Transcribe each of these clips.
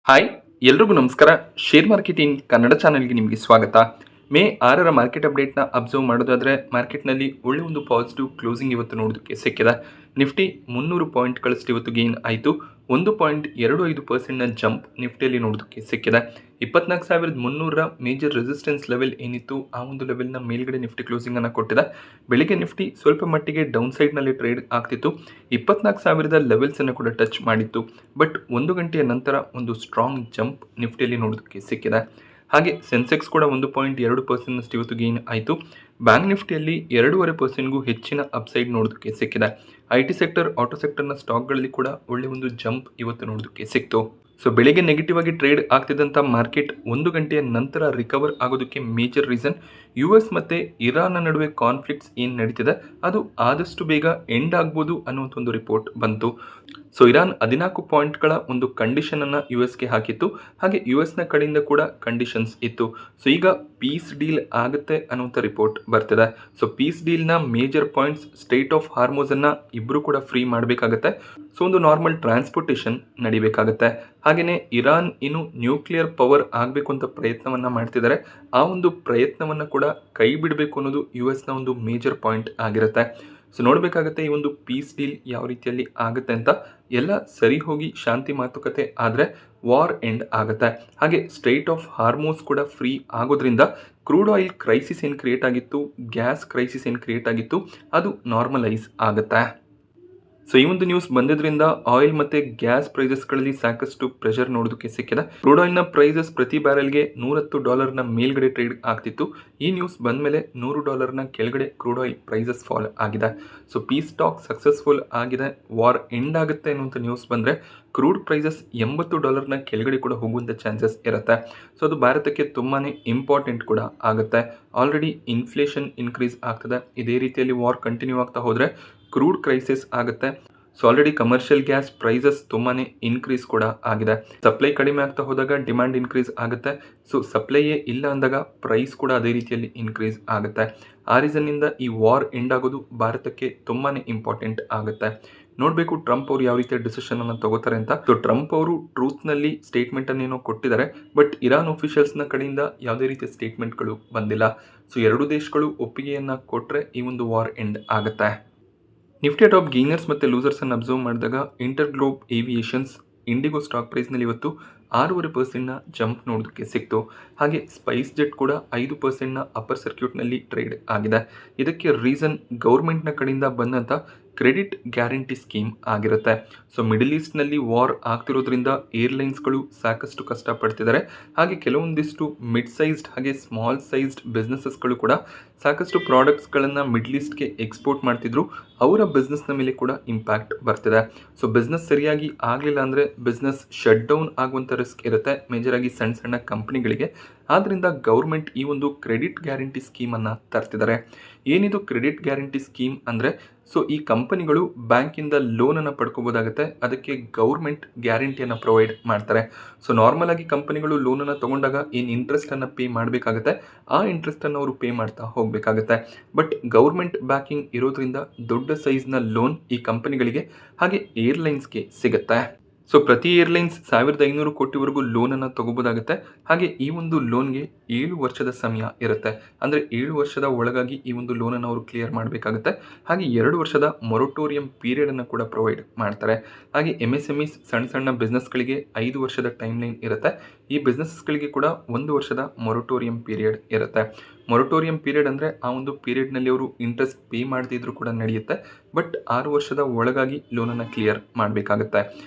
Hi ಎಲ್ರಿಗೂ ನಮಸ್ಕಾರ. Share marketing Kannada ಚಾನೆಲ್ಗೆ ನಿಮಗೆ ಸ್ವಾಗತ. ಮೇ 6ರ ಮಾರ್ಕೆಟ್ ಅಪ್ಡೇಟ್ನ ಅಬ್ಸರ್ವ್ ಮಾಡೋದಾದರೆ ಮಾರ್ಕೆಟ್ನಲ್ಲಿ ಒಳ್ಳೆ ಒಂದು ಪಾಸಿಟಿವ್ ಕ್ಲೋಸಿಂಗ್ ಇವತ್ತು ನೋಡೋದಕ್ಕೆ ಸಿಕ್ಕಿದೆ. ನಿಫ್ಟಿ 300 ಪಾಯಿಂಟ್ಗಳಷ್ಟು ಇವತ್ತು ಗೇನ್ ಆಯಿತು. 1.25% ಜಂಪ್ ನಿಫ್ಟಿಯಲ್ಲಿ ನೋಡೋದಕ್ಕೆ ಸಿಕ್ಕಿದೆ. 24,300ರ ಮೇಜರ್ ರೆಸಿಸ್ಟೆನ್ಸ್ ಲೆವೆಲ್ ಏನಿತ್ತು ಆ ಒಂದು ಲೆವೆಲ್ನ ಮೇಲ್ಗಡೆ ನಿಫ್ಟಿ ಕ್ಲೋಸಿಂಗನ್ನು ಕೊಟ್ಟಿದೆ. ಬೆಳಿಗ್ಗೆ ನಿಫ್ಟಿ ಸ್ವಲ್ಪ ಮಟ್ಟಿಗೆ ಡೌನ್ ಸೈಡ್ನಲ್ಲಿ ಟ್ರೇಡ್ ಆಗ್ತಿತ್ತು. 24,000ದ ಲೆವೆಲ್ಸನ್ನು ಕೂಡ ಟಚ್ ಮಾಡಿತ್ತು. ಬಟ್ 1 ಗಂಟೆಯ ನಂತರ ಒಂದು ಸ್ಟ್ರಾಂಗ್ ಜಂಪ್ ನಿಫ್ಟಿಯಲ್ಲಿ ನೋಡೋದಕ್ಕೆ ಸಿಕ್ಕಿದೆ. ಹಾಗೆ ಸೆನ್ಸೆಕ್ಸ್ ಕೂಡ 1.2% ಇವತ್ತು ಗೇನ್ ಆಯಿತು. ಬ್ಯಾಂಕ್ ನಿಫ್ಟಿಯಲ್ಲಿ 2.5%ಗೂ ಹೆಚ್ಚಿನ ಅಪ್ಸೈಡ್ ನೋಡೋದಕ್ಕೆ ಸಿಕ್ಕಿದೆ. IT ಸೆಕ್ಟರ್, ಆಟೋ ಸೆಕ್ಟರ್ನ ಸ್ಟಾಕ್ಗಳಲ್ಲಿ ಕೂಡ ಒಳ್ಳೆ ಒಂದು ಜಂಪ್ ಇವತ್ತು ನೋಡೋದಕ್ಕೆ ಸಿಕ್ತು. ಸೊ ಬೆಳಿಗ್ಗೆ ನೆಗೆಟಿವ್ ಆಗಿ ಟ್ರೇಡ್ ಆಗ್ತಿದ್ದಂಥ ಮಾರ್ಕೆಟ್ 1 ಗಂಟೆಯ ನಂತರ ರಿಕವರ್ ಆಗೋದಕ್ಕೆ ಮೇಜರ್ ರೀಸನ್ US ಮತ್ತು ಇರಾನ್ನ ನಡುವೆ ಕಾನ್ಫ್ಲಿಕ್ಟ್ಸ್ ಏನು ನಡೀತಿದೆ ಅದು ಆದಷ್ಟು ಬೇಗ ಎಂಡ್ ಆಗ್ಬೋದು ಅನ್ನುವಂಥ ಒಂದು ರಿಪೋರ್ಟ್ ಬಂತು. ಸೊ ಇರಾನ್ 14 ಪಾಯಿಂಟ್ಗಳ ಒಂದು ಕಂಡೀಷನನ್ನು USಗೆ ಹಾಕಿತ್ತು. ಹಾಗೆ US ನ ಕಡೆಯಿಂದ ಕೂಡ ಕಂಡೀಷನ್ಸ್ ಇತ್ತು. ಸೊ ಈಗ ಪೀಸ್ ಡೀಲ್ ಆಗುತ್ತೆ ಅನ್ನುವಂಥ ರಿಪೋರ್ಟ್ ಬರ್ತಿದೆ. ಸೊ ಪೀಸ್ ಡೀಲ್ನ ಮೇಜರ್ ಪಾಯಿಂಟ್ಸ್ ಸ್ಟೇಟ್ ಆಫ್ ಹಾರ್ಮೋಸನ್ನು ಇಬ್ಬರು ಕೂಡ ಫ್ರೀ ಮಾಡಬೇಕಾಗತ್ತೆ. ಸೊ ಒಂದು ನಾರ್ಮಲ್ ಟ್ರಾನ್ಸ್ಪೋರ್ಟೇಷನ್ ನಡಿಬೇಕಾಗತ್ತೆ. ಹಾಗೆಯೇ ಇರಾನ್ ಇನ್ನು ನ್ಯೂಕ್ಲಿಯರ್ ಪವರ್ ಆಗಬೇಕು ಅಂತ ಪ್ರಯತ್ನವನ್ನು ಮಾಡ್ತಿದ್ದಾರೆ. ಆ ಒಂದು ಪ್ರಯತ್ನವನ್ನು ಕೂಡ ಕೈ ಬಿಡಬೇಕು ಅನ್ನೋದು US ನ ಒಂದು ಮೇಜರ್ ಪಾಯಿಂಟ್ ಆಗಿರುತ್ತೆ. ಸೊ ನೋಡಬೇಕಾಗತ್ತೆ ಈ ಒಂದು ಪೀಸ್ ಡೀಲ್ ಯಾವ ರೀತಿಯಲ್ಲಿ ಆಗುತ್ತೆ ಅಂತ. ಎಲ್ಲ ಸರಿ ಹೋಗಿ ಶಾಂತಿ ಮಾತುಕತೆ ಆದರೆ ವಾರ್ ಎಂಡ್ ಆಗುತ್ತೆ. ಹಾಗೆ ಸ್ಟ್ರೈಟ್ ಆಫ್ ಹಾರ್ಮೋಸ್ ಕೂಡ ಫ್ರೀ ಆಗೋದ್ರಿಂದ ಕ್ರೂಡ್ ಆಯಿಲ್ ಕ್ರೈಸಿಸ್ ಏನು ಕ್ರಿಯೇಟ್ ಆಗಿತ್ತು, ಗ್ಯಾಸ್ ಕ್ರೈಸಿಸ್ ಏನು ಕ್ರಿಯೇಟ್ ಆಗಿತ್ತು ಅದು ನಾರ್ಮಲೈಸ್ ಆಗುತ್ತೆ. ಸೊ ಈ ಒಂದು ನ್ಯೂಸ್ ಬಂದಿದ್ರಿಂದ ಆಯಿಲ್ ಮತ್ತು ಗ್ಯಾಸ್ ಪ್ರೈಸಸ್ಗಳಲ್ಲಿ ಸಾಕಷ್ಟು ಪ್ರೆಷರ್ ನೋಡೋದಕ್ಕೆ ಸಿಕ್ಕಿದೆ. ಕ್ರೂಡ್ ಆಯಿಲ್ನ ಪ್ರೈಸಸ್ ಪ್ರತಿ ಬ್ಯಾರೆಲ್ಗೆ $110ನ ಮೇಲ್ಗಡೆ ಟ್ರೇಡ್ ಆಗ್ತಿತ್ತು. ಈ ನ್ಯೂಸ್ ಬಂದ ಮೇಲೆ $100ನ ಕೆಳಗಡೆ ಕ್ರೂಡ್ ಆಯಿಲ್ ಪ್ರೈಸಸ್ ಫಾಲ್ ಆಗಿದೆ. ಸೊ ಪೀಸ್ ಟಾಕ್ ಸಕ್ಸಸ್ಫುಲ್ ಆಗಿದೆ, ವಾರ್ ಎಂಡ್ ಆಗುತ್ತೆ ಅನ್ನುವಂಥ ನ್ಯೂಸ್ ಬಂದರೆ ಕ್ರೂಡ್ ಪ್ರೈಸಸ್ $80ನ ಕೆಳಗಡೆ ಕೂಡ ಹೋಗುವಂಥ ಚಾನ್ಸಸ್ ಇರುತ್ತೆ. ಸೊ ಅದು ಭಾರತಕ್ಕೆ ತುಂಬಾ ಇಂಪಾರ್ಟೆಂಟ್ ಕೂಡ ಆಗುತ್ತೆ. ಆಲ್ರೆಡಿ ಇನ್ಫ್ಲೇಷನ್ ಇನ್ಕ್ರೀಸ್ ಆಗ್ತದೆ. ಇದೇ ರೀತಿಯಲ್ಲಿ ವಾರ್ ಕಂಟಿನ್ಯೂ ಆಗ್ತಾ ಹೋದರೆ ಕ್ರೂಡ್ ಕ್ರೈಸಿಸ್ ಆಗುತ್ತೆ. So already commercial gas prices ತುಂಬಾ ಇನ್ಕ್ರೀಸ್ ಕೂಡ ಆಗಿದೆ. ಸಪ್ಲೈ ಕಡಿಮೆ ಆಗ್ತಾ ಹೋದಾಗ ಡಿಮ್ಯಾಂಡ್ ಇನ್ಕ್ರೀಸ್ ಆಗುತ್ತೆ. ಸೊ ಸಪ್ಲೈಯೇ ಇಲ್ಲ ಅಂದಾಗ ಪ್ರೈಸ್ ಕೂಡ ಅದೇ ರೀತಿಯಲ್ಲಿ ಇನ್ಕ್ರೀಸ್ ಆಗುತ್ತೆ. ಆ ರೀಸನ್ನಿಂದ ಈ ವಾರ್ ಎಂಡ್ ಆಗೋದು ಭಾರತಕ್ಕೆ ತುಂಬಾ ಇಂಪಾರ್ಟೆಂಟ್ ಆಗುತ್ತೆ. ನೋಡಬೇಕು ಟ್ರಂಪ್ ಅವರು ಯಾವ ರೀತಿಯ ಡಿಸಿಷನನ್ನು ತಗೋತಾರೆ ಅಂತ. ಸೊ ಟ್ರಂಪ್ ಅವರು ಟ್ರೂತ್ನಲ್ಲಿ ಸ್ಟೇಟ್ಮೆಂಟನ್ನೇನೋ ಕೊಟ್ಟಿದ್ದಾರೆ. ಬಟ್ ಇರಾನ್ ಅಫಿಷಿಯಲ್ಸ್ನ ಕಡೆಯಿಂದ ಯಾವುದೇ ರೀತಿಯ ಸ್ಟೇಟ್ಮೆಂಟ್ಗಳು ಬಂದಿಲ್ಲ. ಸೊ ಎರಡೂ ದೇಶಗಳು ಒಪ್ಪಿಗೆಯನ್ನು ಕೊಟ್ಟರೆ ಈ ಒಂದು ವಾರ್ ಎಂಡ್ ಆಗುತ್ತೆ. ನಿಫ್ಟಿ ಟಾಪ್ ಗೇನರ್ಸ್ ಮತ್ತು ಲೂಸರ್ಸನ್ನು ಅಬ್ಸರ್ವ್ ಮಾಡಿದಾಗ ಇಂಟರ್ಗ್ಲೋಬ್ ಏವಿಯೇಷನ್ಸ್, ಇಂಡಿಗೋ ಸ್ಟಾಕ್ ಪ್ರೈಸ್ನಲ್ಲಿ ಇವತ್ತು 6.5%ನ ಜಂಪ್ ನೋಡೋದಕ್ಕೆ ಸಿಕ್ತು. ಹಾಗೆ ಸ್ಪೈಸ್ ಜೆಟ್ ಕೂಡ 5%ನ ಅಪ್ಪರ್ ಸರ್ಕ್ಯೂಟ್ನಲ್ಲಿ ಟ್ರೇಡ್ ಆಗಿದೆ. ಇದಕ್ಕೆ ರೀಸನ್ ಗೌರ್ಮೆಂಟ್ನ ಕಡೆಯಿಂದ ಬಂದಂಥ ಕ್ರೆಡಿಟ್ ಗ್ಯಾರಂಟಿ ಸ್ಕೀಮ್ ಆಗಿರುತ್ತೆ. ಸೊ ಮಿಡಲ್ ಈಸ್ಟ್ನಲ್ಲಿ ವಾರ್ ಆಗ್ತಿರೋದ್ರಿಂದ ಏರ್ಲೈನ್ಸ್ಗಳು ಸಾಕಷ್ಟು ಕಷ್ಟಪಡ್ತಿದ್ದಾರೆ. ಹಾಗೆ ಕೆಲವೊಂದಿಷ್ಟು ಮಿಡ್ ಸೈಜ್ಡ್ ಹಾಗೆ ಸ್ಮಾಲ್ ಸೈಜ್ಡ್ ಬಿಸ್ನೆಸಸ್ಗಳು ಕೂಡ ಸಾಕಷ್ಟು ಪ್ರಾಡಕ್ಟ್ಸ್ಗಳನ್ನು ಮಿಡ್ಲ್ ಈಸ್ಟ್ಗೆ ಎಕ್ಸ್ಪೋರ್ಟ್ ಮಾಡ್ತಿದ್ರು. ಅವರ ಬಿಸ್ನೆಸ್ನ ಮೇಲೆ ಕೂಡ ಇಂಪ್ಯಾಕ್ಟ್ ಬರ್ತಿದೆ. ಸೊ ಬಿಸ್ನೆಸ್ ಸರಿಯಾಗಿ ಆಗಲಿಲ್ಲ ಅಂದರೆ ಬಿಸ್ನೆಸ್ ಶಟ್ ಡೌನ್ ಆಗುವಂಥ ರಿಸ್ಕ್ ಇರುತ್ತೆ, ಮೇಜರಾಗಿ ಸಣ್ಣ ಸಣ್ಣ ಕಂಪ್ನಿಗಳಿಗೆ. ಆದ್ದರಿಂದ ಗೌರ್ಮೆಂಟ್ ಈ ಒಂದು ಕ್ರೆಡಿಟ್ ಗ್ಯಾರಂಟಿ ಸ್ಕೀಮನ್ನು ತರ್ತಿದ್ದಾರೆ. ಏನಿದು ಕ್ರೆಡಿಟ್ ಗ್ಯಾರಂಟಿ ಸ್ಕೀಮ್ ಅಂದರೆ, ಸೊ ಈ ಕಂಪನಿಗಳು ಬ್ಯಾಂಕಿಂದ ಲೋನನ್ನು ಪಡ್ಕೋಬೋದಾಗುತ್ತೆ. ಅದಕ್ಕೆ ಗೌರ್ಮೆಂಟ್ ಗ್ಯಾರಂಟಿಯನ್ನು ಪ್ರೊವೈಡ್ ಮಾಡ್ತಾರೆ. ಸೊ ನಾರ್ಮಲ್ ಆಗಿ ಕಂಪನಿಗಳು ಲೋನನ್ನು ತೊಗೊಂಡಾಗ ಏನು ಇಂಟ್ರೆಸ್ಟನ್ನು ಪೇ ಮಾಡಬೇಕಾಗುತ್ತೆ, ಆ ಇಂಟ್ರೆಸ್ಟನ್ನು ಅವರು ಪೇ ಮಾಡ್ತಾ ಹೋಗಬೇಕಾಗುತ್ತೆ. ಬಟ್ ಗೌರ್ಮೆಂಟ್ ಬ್ಯಾಕಿಂಗ್ ಇರೋದ್ರಿಂದ ದೊಡ್ಡ ಸೈಜ್ನ ಲೋನ್ ಈ ಕಂಪನಿಗಳಿಗೆ ಹಾಗೆ ಏರ್ಲೈನ್ಸ್ಗೆ ಸಿಗುತ್ತೆ. ಸೊ ಪ್ರತಿ ಏರ್ಲೈನ್ಸ್ 1,500 ಕೋಟಿವರೆಗೂ ಲೋನನ್ನು ತಗೋಬೋದಾಗುತ್ತೆ. ಹಾಗೆ ಈ ಒಂದು ಲೋನ್ಗೆ 7 ವರ್ಷದ ಸಮಯ ಇರುತ್ತೆ. ಅಂದರೆ 7 ವರ್ಷದ ಒಳಗಾಗಿ ಈ ಒಂದು ಲೋನನ್ನು ಅವರು ಕ್ಲಿಯರ್ ಮಾಡಬೇಕಾಗುತ್ತೆ. ಹಾಗೆ 2 ವರ್ಷದ ಮೊರಟೋರಿಯಂ ಪೀರಿಯಡನ್ನು ಕೂಡ ಪ್ರೊವೈಡ್ ಮಾಡ್ತಾರೆ. ಹಾಗೆ MSMEs ಸಣ್ಣ ಸಣ್ಣ ಬಿಸ್ನೆಸ್ಗಳಿಗೆ 5 ವರ್ಷದ ಟೈಮ್ ಲೈನ್ ಇರುತ್ತೆ. ಈ ಬಿಸ್ನೆಸ್ಗಳಿಗೆ ಕೂಡ 1 ವರ್ಷದ ಮೊರಟೋರಿಯಂ ಪೀರಿಯಡ್ ಇರುತ್ತೆ. ಮೊರಟೋರಿಯಂ ಪೀರಿಯಡ್ ಅಂದರೆ ಆ ಒಂದು ಪೀರಿಯಡ್ನಲ್ಲಿ ಅವರು ಇಂಟ್ರೆಸ್ಟ್ ಪೇ ಮಾಡದಿದ್ರೂ ಕೂಡ ನಡೆಯುತ್ತೆ. ಬಟ್ 6 ವರ್ಷದ ಒಳಗಾಗಿ ಲೋನನ್ನು ಕ್ಲಿಯರ್ ಮಾಡಬೇಕಾಗುತ್ತೆ.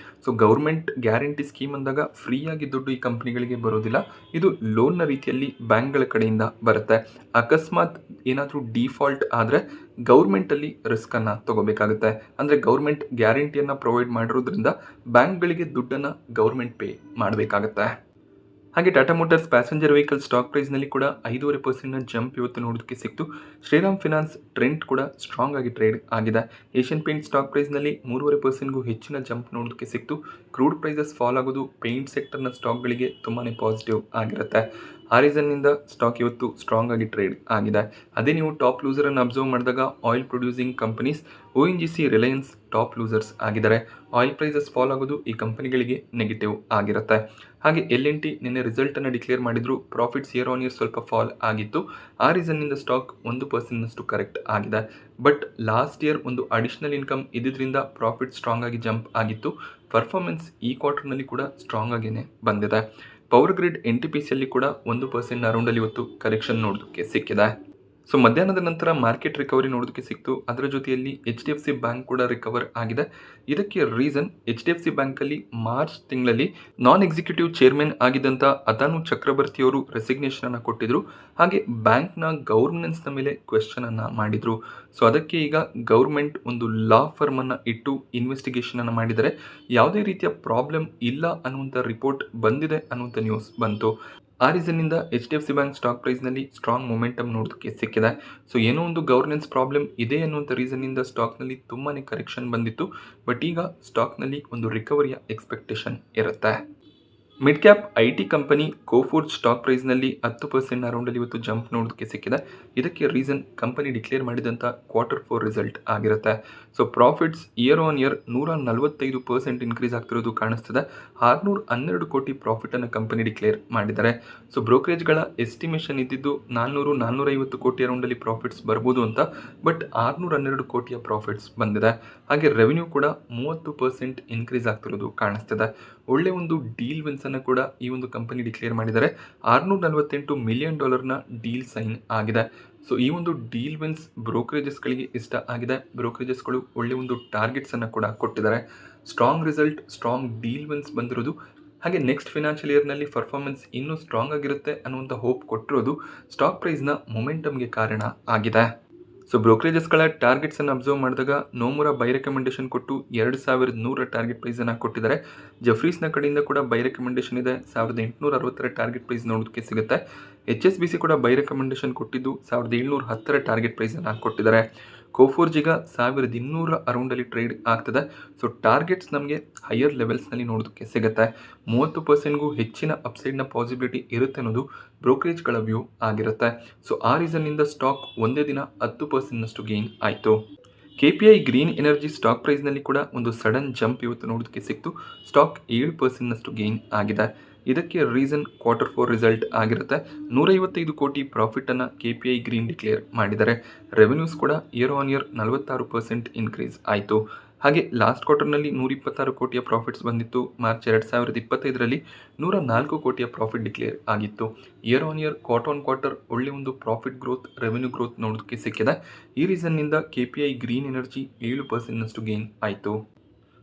ಸೊ ಗೌರ್ಮೆಂಟ್ ಗ್ಯಾರಂಟಿ ಸ್ಕೀಮ್ ಅಂದಾಗ ಫ್ರೀಯಾಗಿ ದುಡ್ಡು ಈ ಕಂಪ್ನಿಗಳಿಗೆ ಬರೋದಿಲ್ಲ. ಇದು ಲೋನ್ನ ರೀತಿಯಲ್ಲಿ ಬ್ಯಾಂಕ್ಗಳ ಕಡೆಯಿಂದ ಬರುತ್ತೆ. ಅಕಸ್ಮಾತ್ ಏನಾದರೂ ಡಿಫಾಲ್ಟ್ ಆದರೆ ಗೌರ್ಮೆಂಟಲ್ಲಿ ರಿಸ್ಕನ್ನು ತಗೋಬೇಕಾಗುತ್ತೆ. ಅಂದರೆ ಗೌರ್ಮೆಂಟ್ ಗ್ಯಾರಂಟಿಯನ್ನು ಪ್ರೊವೈಡ್ ಮಾಡಿರೋದ್ರಿಂದ ಬ್ಯಾಂಕ್ಗಳಿಗೆ ದುಡ್ಡನ್ನು ಗೌರ್ಮೆಂಟ್ ಪೇ ಮಾಡಬೇಕಾಗತ್ತೆ. ಹಾಗೆ Tata Motors passenger vehicle stock ಪ್ರೈಸ್ನಲ್ಲಿ ಕೂಡ 5.5%ನ ಜಂಪ್ ಇವತ್ತು ನೋಡೋದಕ್ಕೆ ಸಿಕ್ತು. ಶ್ರೀರಾಮ್ ಫಿನಾನ್ಸ್ ಟ್ರೆಂಡ್ ಕೂಡ ಸ್ಟ್ರಾಂಗ್ ಆಗಿ ಟ್ರೇಡ್ ಆಗಿದೆ. ಏಷ್ಯನ್ ಪೇಂಟ್ ಸ್ಟಾಕ್ ಪ್ರೈಸ್ನಲ್ಲಿ 3.5%ಗೂ ಹೆಚ್ಚಿನ ಜಂಪ್ ನೋಡೋದಕ್ಕೆ ಸಿಕ್ತು. ಕ್ರೂಡ್ ಪ್ರೈಸಸ್ ಫಾಲ್ ಆಗೋದು ಪೇಂಟ್ ಸೆಕ್ಟರ್ನ ಸ್ಟಾಕ್ಗಳಿಗೆ ತುಂಬಾ ಪಾಸಿಟಿವ್ ಆಗಿರುತ್ತೆ. ಆ ರೀಸನ್ನಿಂದ ಸ್ಟಾಕ್ ಇವತ್ತು ಸ್ಟ್ರಾಂಗ್ ಆಗಿ ಟ್ರೇಡ್ ಆಗಿದೆ. ಅದೇ ನೀವು ಟಾಪ್ ಲೂಸರನ್ನು ಅಬ್ಸರ್ವ್ ಮಾಡಿದಾಗ oil producing companies ONGC, Reliance top losers ಆಗಿದ್ದಾರೆ. ಆಯಿಲ್ ಪ್ರೈಸಸ್ ಫಾಲ್ ಆಗೋದು ಈ ಕಂಪನಿಗಳಿಗೆ ನೆಗೆಟಿವ್ ಆಗಿರುತ್ತೆ. ಹಾಗೆ L&T ನಿನ್ನೆ ರಿಸಲ್ಟನ್ನು ಡಿಕ್ಲೇರ್ ಮಾಡಿದ್ರು. ಪ್ರಾಫಿಟ್ಸ್ ಇಯರ್ ಆನ್ ಇಯರ್ ಸ್ವಲ್ಪ ಫಾಲ್ ಆಗಿತ್ತು. ಆ ರೀಸನ್ನಿಂದ ಸ್ಟಾಕ್ 1% ಕರೆಕ್ಟ್ ಆಗಿದೆ. ಬಟ್ ಲಾಸ್ಟ್ ಇಯರ್ ಒಂದು ಅಡಿಷನಲ್ ಇನ್ಕಮ್ ಇದ್ದಿದ್ದರಿಂದ ಪ್ರಾಫಿಟ್ ಸ್ಟ್ರಾಂಗ್ ಆಗಿ ಜಂಪ್ ಆಗಿತ್ತು. ಪರ್ಫಾರ್ಮೆನ್ಸ್ ಈ ಕ್ವಾರ್ಟರ್ನಲ್ಲಿ ಕೂಡ ಸ್ಟ್ರಾಂಗ್ ಆಗಿನೇ ಬಂದಿದೆ. ಪವರ್ ಗ್ರಿಡ್ NTPCಯಲ್ಲಿ ಕೂಡ 1% ಅರೌಂಡಲ್ಲಿ ಇವತ್ತು ಕರೆಕ್ಷನ್ ನೋಡೋದಕ್ಕೆ ಸಿಕ್ಕಿದೆ. ಸೊ ಮಧ್ಯಾಹ್ನದ ನಂತರ ಮಾರ್ಕೆಟ್ ರಿಕವರಿ ನೋಡೋದಕ್ಕೆ ಸಿಕ್ತು. ಅದರ ಜೊತೆಯಲ್ಲಿ HDFC ಬ್ಯಾಂಕ್ ಕೂಡ ರಿಕವರ್ ಆಗಿದೆ. ಇದಕ್ಕೆ ರೀಸನ್ HDFC ಬ್ಯಾಂಕಲ್ಲಿ ಮಾರ್ಚ್ ತಿಂಗಳಲ್ಲಿ ನಾನ್ ಎಕ್ಸಿಕ್ಯೂಟಿವ್ ಚೇರ್ಮನ್ ಆಗಿದ್ದಂಥ ಅತಾನು ಚಕ್ರವರ್ತಿಯವರು ರೆಸಿಗ್ನೇಷನನ್ನು ಕೊಟ್ಟಿದ್ರು. ಹಾಗೆ ಬ್ಯಾಂಕ್ನ ಗೌರ್ನೆನ್ಸ್ನ ಮೇಲೆ ಕ್ವೆಶ್ಚನನ್ನು ಮಾಡಿದರು. ಸೊ ಅದಕ್ಕೆ ಈಗ ಗೌರ್ಮೆಂಟ್ ಒಂದು ಲಾ ಫರ್ಮನ್ನು ಇಟ್ಟು ಇನ್ವೆಸ್ಟಿಗೇಷನನ್ನು ಮಾಡಿದರೆ ಯಾವುದೇ ರೀತಿಯ ಪ್ರಾಬ್ಲಮ್ ಇಲ್ಲ ಅನ್ನುವಂಥ ರಿಪೋರ್ಟ್ ಬಂದಿದೆ ಅನ್ನುವಂಥ ನ್ಯೂಸ್ ಬಂತು. ಆ ರೀಸನ್ನಿಂದ HDFC ಬ್ಯಾಂಕ್ ಸ್ಟಾಕ್ ಪ್ರೈಸ್ನಲ್ಲಿ ಸ್ಟ್ರಾಂಗ್ ಮೊಮೆಂಟಮ್ ನೋಡೋದಕ್ಕೆ ಸಿಕ್ಕಿದೆ. ಸೊ ಏನೋ ಒಂದು ಗವರ್ನೆನ್ಸ್ ಪ್ರಾಬ್ಲಮ್ ಇದೆ ಅನ್ನುವಂಥ ರೀಸನ್ನಿಂದ ಸ್ಟಾಕ್ನಲ್ಲಿ ತುಂಬಾ ಕರೆಕ್ಷನ್ ಬಂದಿತ್ತು. ಬಟ್ ಈಗ ಸ್ಟಾಕ್ನಲ್ಲಿ ಒಂದು ರಿಕವರಿಯ ಎಕ್ಸ್ಪೆಕ್ಟೇಷನ್ ಇರುತ್ತೆ. Mid cap IT company Coforge stock ಪ್ರೈಸ್ನಲ್ಲಿ 10% ಅರೌಂಡಲ್ಲಿ ಇವತ್ತು ಜಂಪ್ ನೋಡೋದಕ್ಕೆ ಸಿಕ್ಕಿದೆ. ಇದಕ್ಕೆ ರೀಸನ್ ಕಂಪನಿ ಡಿಕ್ಲೇರ್ ಮಾಡಿದಂಥ Q4 ರಿಸಲ್ಟ್ ಆಗಿರುತ್ತೆ. So profits year on year 145% increase ಆಗ್ತಿರೋದು ಕಾಣಿಸ್ತಿದೆ. 612 ಕೋಟಿ ಪ್ರಾಫಿಟನ್ನು ಕಂಪನಿ ಡಿಕ್ಲೇರ್ ಮಾಡಿದ್ದಾರೆ. ಸೊ ಬ್ರೋಕರೇಜ್ಗಳ ಎಸ್ಟಿಮೇಷನ್ ಇದ್ದಿದ್ದು 400-450 ಕೋಟಿ ಅರೌಂಡಲ್ಲಿ ಪ್ರಾಫಿಟ್ಸ್ ಬರ್ಬೋದು ಅಂತ. ಬಟ್ 612 ಕೋಟಿಯ ಪ್ರಾಫಿಟ್ಸ್ ಬಂದಿದೆ. ಹಾಗೆ ರೆವಿನ್ಯೂ ಕೂಡ 30% ಇನ್ಕ್ರೀಸ್ ಆಗ್ತಿರೋದು ಕಾಣಿಸ್ತಿದೆ. ಒಳ್ಳೆ ಒಂದು ಡೀಲ್ ವಿನ್ಸ್ ಅನ್ನು ಕೂಡ ಈ ಒಂದು ಕಂಪನಿ ಡಿಕ್ಲೇರ್ ಮಾಡಿದ್ದಾರೆ. $648 ಮಿಲಿಯನ್ ಡೀಲ್ ಸೈನ್ ಆಗಿದೆ. ಸೊ ಈ ಒಂದು ಡೀಲ್ ವಿನ್ಸ್ ಬ್ರೋಕರೇಜಸ್ಗಳಿಗೆ ಇಷ್ಟ ಆಗಿದೆ. ಬ್ರೋಕರೇಜಸ್ಗಳು ಒಳ್ಳೆ ಒಂದು ಟಾರ್ಗೆಟ್ಸ್ ಅನ್ನು ಕೂಡ ಕೊಟ್ಟಿದ್ದಾರೆ. Strong result, strong deal wins ಬಂದಿರೋದು, ಹಾಗೆ ನೆಕ್ಸ್ಟ್ ಫಿನಾನ್ಷಿಯಲ್ ಇಯರ್ನಲ್ಲಿ ಪರ್ಫಾರ್ಮೆನ್ಸ್ ಇನ್ನೂ ಸ್ಟ್ರಾಂಗ್ ಆಗಿರುತ್ತೆ ಅನ್ನುವಂಥ ಹೋಪ್ ಕೊಟ್ಟಿರೋದು ಸ್ಟಾಕ್ ಪ್ರೈಸ್ನ ಮೊಮೆಂಟಮ್ಗೆ ಕಾರಣ ಆಗಿದೆ. ಸೊ ಬ್ರೋಕರೇಜಸ್ಗಳ ಟಾರ್ಗೆಟ್ಸನ್ನು ಅಬ್ಸರ್ವ್ ಮಾಡಿದಾಗ ನೋಮುರಾ ಬೈ ರೆಕಮೆಂಡೇಷನ್ ಕೊಟ್ಟು 2100 ಟಾರ್ಗೆಟ್ ಪ್ರೈಸನ್ನು ಕೊಟ್ಟಿದ್ದಾರೆ. ಜೆಫ್ರೀಸ್ನ ಕಡೆಯಿಂದ ಕೂಡ ಬೈ ರೆಕಮೆಂಡೇಷನ್ ಇದೆ. 1860 ಟಾರ್ಗೆಟ್ ಪ್ರೈಸ್ ನೋಡೋದಕ್ಕೆ ಸಿಗುತ್ತೆ. HSBC ಕೂಡ ಬೈ ರೆಕಮೆಂಡೇಷನ್ ಕೊಟ್ಟಿದ್ದು 1710 ಟಾರ್ಗೆಟ್ ಪ್ರೈಸನ್ನು ಕೊಟ್ಟಿದ್ದಾರೆ. ಕೋಫೋರ್ಜಿಗ 1200 ಅರೌಂಡಲ್ಲಿ ಟ್ರೇಡ್ ಆಗ್ತದೆ. ಸೊ ಟಾರ್ಗೆಟ್ಸ್ ನಮಗೆ ಹೈಯರ್ ಲೆವೆಲ್ಸ್ನಲ್ಲಿ ನೋಡೋದಕ್ಕೆ ಸಿಗುತ್ತೆ. 30%ಗೂ ಹೆಚ್ಚಿನ ಅಪ್ಸೈಡ್ನ ಪಾಸಿಬಿಲಿಟಿ ಇರುತ್ತೆ ಅನ್ನೋದು ಬ್ರೋಕರೇಜ್ಗಳ ವ್ಯೂ ಆಗಿರುತ್ತೆ. ಸೊ ಆ ರೀಸನ್ನಿಂದ ಸ್ಟಾಕ್ ಒಂದೇ ದಿನ 10%ನಷ್ಟು ಗೇನ್ ಆಯಿತು. KPI ಗ್ರೀನ್ ಎನರ್ಜಿ ಸ್ಟಾಕ್ ಪ್ರೈಸ್ನಲ್ಲಿ ಕೂಡ ಒಂದು ಸಡನ್ ಜಂಪ್ ಇವತ್ತು ನೋಡೋದಕ್ಕೆ ಸಿಕ್ತು. ಸ್ಟಾಕ್ 7%ನಷ್ಟು ಗೇನ್ ಆಗಿದೆ. ಇದಕ್ಕೆ ರೀಸನ್ Q4 ರಿಸಲ್ಟ್ ಆಗಿರುತ್ತೆ. 155 ಕೋಟಿ ಪ್ರಾಫಿಟನ್ನು KPI ಗ್ರೀನ್ ಡಿಕ್ಲೇರ್ ಮಾಡಿದ್ದಾರೆ. ರೆವೆನ್ಯೂಸ್ ಕೂಡ ಇಯರ್ ಆನ್ ಇಯರ್ 46% ಇನ್ಕ್ರೀಸ್ ಆಯಿತು. ಹಾಗೆ ಲಾಸ್ಟ್ ಕ್ವಾರ್ಟರ್ನಲ್ಲಿ 126 ಕೋಟಿಯ ಪ್ರಾಫಿಟ್ಸ್ ಬಂದಿತ್ತು. ಮಾರ್ಚ್ 2025ರಲ್ಲಿ 104 ಕೋಟಿಯ ಪ್ರಾಫಿಟ್ ಡಿಕ್ಲೇರ್ ಆಗಿತ್ತು. ಇಯರ್ ಆನ್ ಇಯರ್, ಕ್ವಾರ್ಟರ್ ಒಳ್ಳೆ ಒಂದು ಪ್ರಾಫಿಟ್ ಗ್ರೋತ್, ರೆವೆನ್ಯೂ ಗ್ರೋತ್ ನೋಡೋದಕ್ಕೆ ಸಿಕ್ಕಿದೆ. ಈ ರೀಸನ್ನಿಂದ KPI ಗ್ರೀನ್ ಎನರ್ಜಿ 7%ನಷ್ಟು ಗೇನ್ ಆಯಿತು.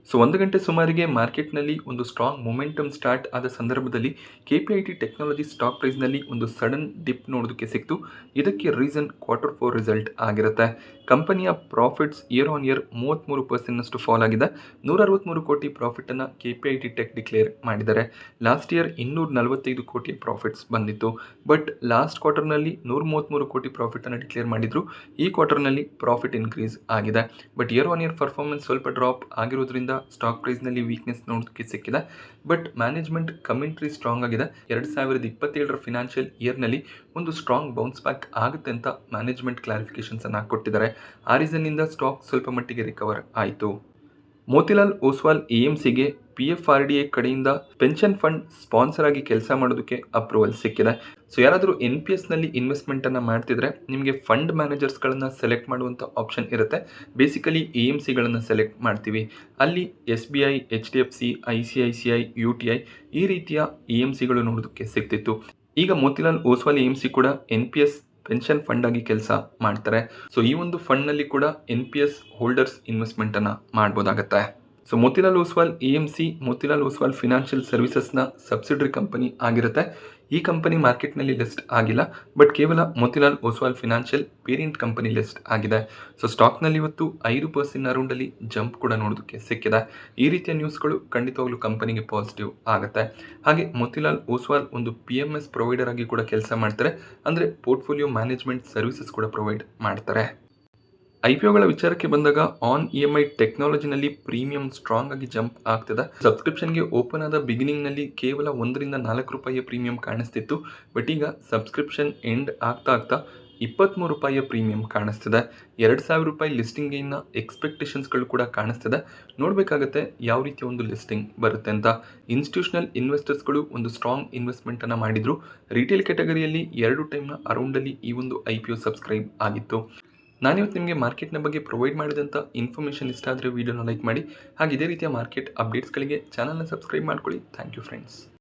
ಸೊ 1 ಗಂಟೆ ಸುಮಾರಿಗೆ ಮಾರ್ಕೆಟ್ನಲ್ಲಿ ಒಂದು ಸ್ಟ್ರಾಂಗ್ ಮೊಮೆಂಟಮ್ ಸ್ಟಾರ್ಟ್ ಆದ ಸಂದರ್ಭದಲ್ಲಿ KPIT ಟೆಕ್ನಾಲಜಿ ಸ್ಟಾಕ್ ಪ್ರೈಸ್ನಲ್ಲಿ ಒಂದು ಸಡನ್ ಡಿಪ್ ನೋಡೋದಕ್ಕೆ ಸಿಕ್ತು. ಇದಕ್ಕೆ ರೀಸನ್ Q4 ರಿಸಲ್ಟ್ ಆಗಿರುತ್ತೆ. ಕಂಪನಿಯ ಪ್ರಾಫಿಟ್ಸ್ ಇಯರ್ ಆನ್ ಇಯರ್ 33%ನಷ್ಟು ಫಾಲ್ ಆಗಿದೆ. 163 ಕೋಟಿ ಪ್ರಾಫಿಟನ್ನು KPIT ಟೆಕ್ ಡಿಕ್ಲೇರ್ ಮಾಡಿದ್ದಾರೆ. ಲಾಸ್ಟ್ ಇಯರ್ 245 ಕೋಟಿ ಪ್ರಾಫಿಟ್ಸ್ ಬಂದಿತ್ತು. ಬಟ್ ಲಾಸ್ಟ್ ಕ್ವಾರ್ಟರ್ನಲ್ಲಿ 133 ಕೋಟಿ ಪ್ರಾಫಿಟನ್ನು ಡಿಕ್ಲೇರ್ ಮಾಡಿದ್ರು. ಈ ಕ್ವಾರ್ಟರ್ನಲ್ಲಿ ಪ್ರಾಫಿಟ್ ಇನ್ಕ್ರೀಸ್ ಆಗಿದೆ. But year on year performance ಸ್ವಲ್ಪ ಡ್ರಾಪ್ ಆಗಿರೋದ್ರಿಂದ ಸ್ಟಾಕ್ ಪ್ರೈಸ್ನಲ್ಲಿ ವೀಕ್ನೆಸ್ ನೋಡೋದಕ್ಕೆ ಸಿಕ್ಕಿದೆ. ಬಟ್ ಮ್ಯಾನೇಜ್ಮೆಂಟ್ ಕಮೆಂಟ್ರಿ ಸ್ಟ್ರಾಂಗ್ ಆಗಿದೆ. 2027 ಫಿನಾನ್ಷಿಯಲ್ ಇಯರ್ನಲ್ಲಿ ಒಂದು ಸ್ಟ್ರಾಂಗ್ ಬೌನ್ಸ್ ಬ್ಯಾಕ್ ಆಗುತ್ತೆ ಅಂತ ಮ್ಯಾನೇಜ್ಮೆಂಟ್ ಕ್ಲಾರಿಫಿಕೇಶನ್ಸ್ ಅನ್ನು ಕೊಟ್ಟಿದ್ದಾರೆ. ಆ ರೀಸನ್ನಿಂದ ಸ್ಟಾಕ್ ಸ್ವಲ್ಪ ಮಟ್ಟಿಗೆ ರಿಕವರ್ ಆಯಿತು. ಮೋತಿಲಾಲ್ ಓಸ್ವಾಲ್ AMCಗೆ PFRDA ಕಡೆಯಿಂದ ಪೆನ್ಷನ್ ಫಂಡ್ ಸ್ಪಾನ್ಸರ್ ಆಗಿ ಕೆಲಸ ಮಾಡೋದಕ್ಕೆ ಅಪ್ರೂವಲ್ ಸಿಕ್ಕಿದೆ. ಸೊ ಯಾರಾದರೂ NPSನಲ್ಲಿ ಇನ್ವೆಸ್ಟ್ಮೆಂಟನ್ನು ಮಾಡ್ತಿದ್ರೆ ನಿಮಗೆ ಫಂಡ್ ಮ್ಯಾನೇಜರ್ಸ್ಗಳನ್ನು ಸೆಲೆಕ್ಟ್ ಮಾಡುವಂಥ ಆಪ್ಷನ್ ಇರುತ್ತೆ. ಬೇಸಿಕಲಿ AMCಗಳನ್ನು ಸೆಲೆಕ್ಟ್ ಮಾಡ್ತೀವಿ. ಅಲ್ಲಿ SBI, HDFC, ICICI, UTI ಈ ರೀತಿಯ AMCಗಳು ನೋಡೋದಕ್ಕೆ ಸಿಗ್ತಿತ್ತು. ಈಗ ಮೋತಿಲಾಲ್ ಓಸ್ವಾಲ್ AMC ಕೂಡ NPS ಪೆನ್ಷನ್ ಫಂಡ್ ಆಗಿ ಕೆಲಸ ಮಾಡ್ತಾರೆ. ಸೊ ಈ ಒಂದು ಫಂಡ್ನಲ್ಲಿ ಕೂಡ NPS ಹೋಲ್ಡರ್ಸ್ ಇನ್ವೆಸ್ಟ್ಮೆಂಟನ್ನು ಮಾಡ್ಬೋದಾಗತ್ತೆ. So Motilal Oswal AMC Motilal Oswal financial ಸರ್ವಿಸಸ್ನ ಸಬ್ಸಿಡರಿ ಕಂಪನಿ ಆಗಿರುತ್ತೆ. ಈ ಕಂಪನಿ ಮಾರ್ಕೆಟ್ನಲ್ಲಿ ಲಿಸ್ಟ್ ಆಗಿಲ್ಲ. ಬಟ್ ಕೇವಲ Motilal Oswal financial parent company list ಆಗಿದೆ. ಸೊ ಸ್ಟಾಕ್ನಲ್ಲಿ ಇವತ್ತು 5% ಅರೌಂಡಲ್ಲಿ ಜಂಪ್ ಕೂಡ ನೋಡೋದಕ್ಕೆ ಸಿಕ್ಕಿದೆ. ಈ ರೀತಿಯ ನ್ಯೂಸ್ಗಳು ಖಂಡಿತವಾಗ್ಲೂ ಕಂಪನಿಗೆ ಪಾಸಿಟಿವ್ ಆಗುತ್ತೆ. ಹಾಗೆ ಮೋತಿಲಾಲ್ ಓಸ್ವಾಲ್ ಒಂದು PMS ಪ್ರೊವೈಡರ್ ಆಗಿ ಕೂಡ ಕೆಲಸ ಮಾಡ್ತಾರೆ. ಅಂದರೆ ಪೋರ್ಟ್ಫೋಲಿಯೋ ಮ್ಯಾನೇಜ್ಮೆಂಟ್ ಸರ್ವಿಸಸ್ ಕೂಡ ಪ್ರೊವೈಡ್ ಮಾಡ್ತಾರೆ. IPOಗಳ ವಿಚಾರಕ್ಕೆ ಬಂದಾಗ ಆನ್ EMI ಟೆಕ್ನಾಲಜಿನಲ್ಲಿ ಪ್ರೀಮಿಯಂ ಸ್ಟ್ರಾಂಗ್ ಆಗಿ ಜಂಪ್ ಆಗ್ತದೆ. ಸಬ್ಸ್ಕ್ರಿಪ್ಷನ್ಗೆ ಓಪನ್ ಆದ ಬಿಗಿನಿಂಗ್ನಲ್ಲಿ ಕೇವಲ 1ರಿಂದ 4 ರೂಪಾಯಿಯ ಪ್ರೀಮಿಯಂ ಕಾಣಿಸ್ತಿತ್ತು. ಬಟ್ ಈಗ ಸಬ್ಸ್ಕ್ರಿಪ್ಷನ್ ಎಂಡ್ ಆಗ್ತಾ 23 ರೂಪಾಯಿಯ ಪ್ರೀಮಿಯಂ ಕಾಣಿಸ್ತಿದೆ. 2,000 ರೂಪಾಯಿ ಲಿಸ್ಟಿಂಗ್ ಗೇನ್ನ ಎಕ್ಸ್ಪೆಕ್ಟೇಷನ್ಸ್ಗಳು ಕೂಡ ಕಾಣಿಸ್ತಿದೆ. ನೋಡಬೇಕಾಗತ್ತೆ ಯಾವ ರೀತಿಯ ಒಂದು ಲಿಸ್ಟಿಂಗ್ ಬರುತ್ತೆ ಅಂತ. ಇನ್ಸ್ಟಿಟ್ಯೂಷನಲ್ ಇನ್ವೆಸ್ಟರ್ಸ್ಗಳು ಒಂದು ಸ್ಟ್ರಾಂಗ್ ಇನ್ವೆಸ್ಟ್ಮೆಂಟನ್ನು ಮಾಡಿದ್ರು. ರಿಟೇಲ್ ಕ್ಯಾಟಗರಿಯಲ್ಲಿ 2 ಟೈಮ್ನ ಅರೌಂಡಲ್ಲಿ ಈ ಒಂದು IPO ಸಬ್ಸ್ಕ್ರೈಬ್ ಆಗಿತ್ತು. ನಾನಿವತ್ತು ನಿಮಗೆ ಮಾರ್ಕೆಟ್ನ ಬಗ್ಗೆ ಪ್ರೊವೈಡ್ ಮಾಡಿದಂಥ ಇನ್ಫಾರ್ಮೇಷನ್ ಇಷ್ಟ ಆದರೆ ವಿಡಿಯೋನ ಲೈಕ್ ಮಾಡಿ. ಹಾಗೆ ಇದೇ ರೀತಿಯ ಮಾರ್ಕೆಟ್ ಅಪ್ಡೇಟ್ಸ್ಗಳಿಗೆ ಚಾನಲ್ನ ಸಬ್ಸ್ಕ್ರೈಬ್ ಮಾಡ್ಕೊಳ್ಳಿ. Thank you friends.